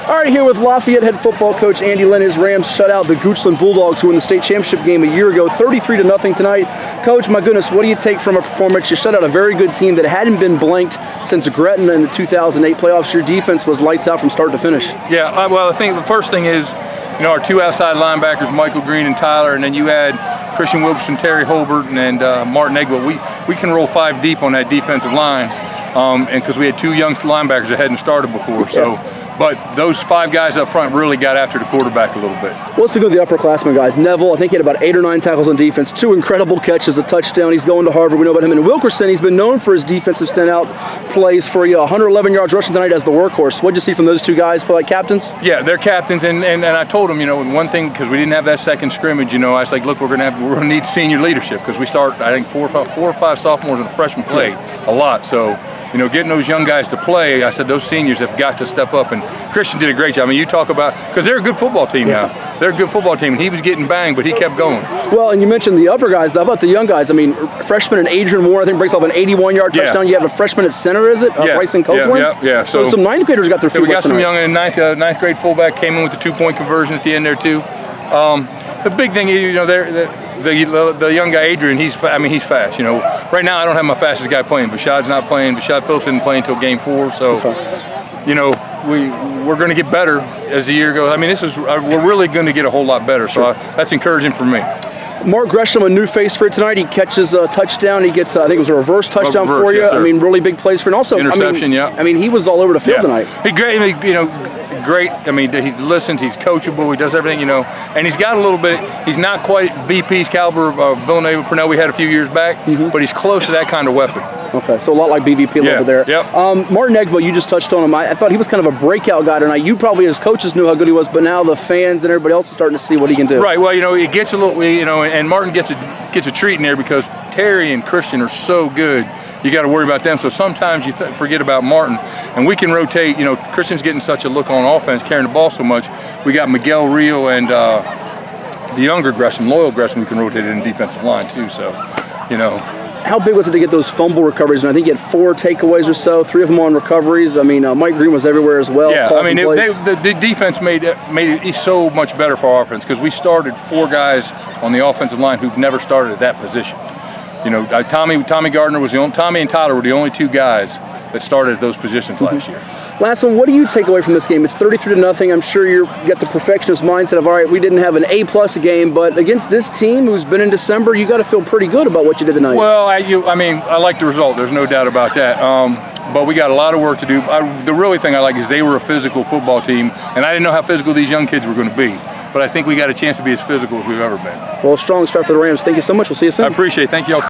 All right, here with Lafayette head football coach Andy Linn. His Rams shut out the Goochland Bulldogs, who won the state championship game a year ago, 33-0 tonight. Coach, my goodness, what do you take from a performance? You shut out a very good team that hadn't been blanked since Gretna in the 2008 playoffs. Your defense was lights out from start to finish. Yeah, well, I think the first thing is, our two outside linebackers, Michael Green and Tyler, and then you add Christian Wilkerson, Terry Holbert, and Martin Egbo. We can roll 5 deep on that defensive line, and because we had 2 young linebackers that hadn't started before. So, but those 5 guys up front really got after the quarterback a little bit. Well, let's begin with the upperclassmen guys. Neville, I think he had about 8 or 9 tackles on defense, 2 incredible catches, a touchdown. He's going to Harvard. We know about him. And Wilkerson, he's been known for his defensive standout plays for 111 yards rushing tonight as the workhorse. What did you see from those 2 guys play like captains? Yeah, they're captains, and I told them, one thing, because we didn't have that second scrimmage, I was like, look, we're gonna need senior leadership, because we start, I think, 4 or 5 sophomores and a freshman play a lot. So, getting those young guys to play, I said those seniors have got to step up, and Christian did a great job. You talk about, because they're a good football team now. They're a good football team, and he was getting banged, but he kept going. Well, and you mentioned the upper guys. How about the young guys? Freshman and Adrian Moore, I think, breaks off an 81-yard touchdown. You have a freshman at center, is it? Bryson Copeland? Yeah. So some ninth graders got their feet wet we got some tonight. young ninth grade fullback came in with the 2-point conversion at the end there too. The big thing, the young guy Adrian, he's fast. Right now I don't have my fastest guy playing. Vashad's not playing. Vashad Phillips didn't play until game 4. So, we're going to get better as the year goes. We're really going to get a whole lot better. So that's encouraging for me. Mark Gresham, a new face for it tonight. He catches a touchdown. He gets, I think it was a reverse touchdown for you. Yes, really big plays for it. And also, interception, he was all over the field tonight. He's great. Great. He listens. He's coachable. He does everything. And he's got a little bit. He's not quite VP's caliber of Villanova Purnell we had a few years back, but he's close to that kind of weapon. Okay, so a lot like BVP level there. Yep. Martin Egbo, you just touched on him. I thought he was kind of a breakout guy tonight. You probably, as coaches, knew how good he was, but now the fans and everybody else is starting to see what he can do. Right. Well, it gets a little, and Martin gets a treat in there because Terry and Christian are so good. You got to worry about them. So sometimes you forget about Martin, and we can rotate. Christian's getting such a look on offense, carrying the ball so much. We got Miguel Rio and the younger Gresham, Loyal Gresham, we can rotate in defensive line too. So, How big was it to get those fumble recoveries? And I think you had 4 takeaways or so, 3 of them on recoveries. Mike Green was everywhere as well. Yeah, the defense made it so much better for our offense because we started 4 guys on the offensive line who've never started at that position. Tommy Gardner was Tommy and Tyler were the only 2 guys that started at those positions last year. Last one, what do you take away from this game? It's 33-0. I'm sure you got the perfectionist mindset of, all right, we didn't have an A+ game, but against this team who's been in December, you got to feel pretty good about what you did tonight. Well, I like the result. There's no doubt about that. But we got a lot of work to do. The really thing I like is they were a physical football team, and I didn't know how physical these young kids were going to be. But I think we got a chance to be as physical as we've ever been. Well, strong start for the Rams. Thank you so much. We'll see you soon. I appreciate it. Thank you all.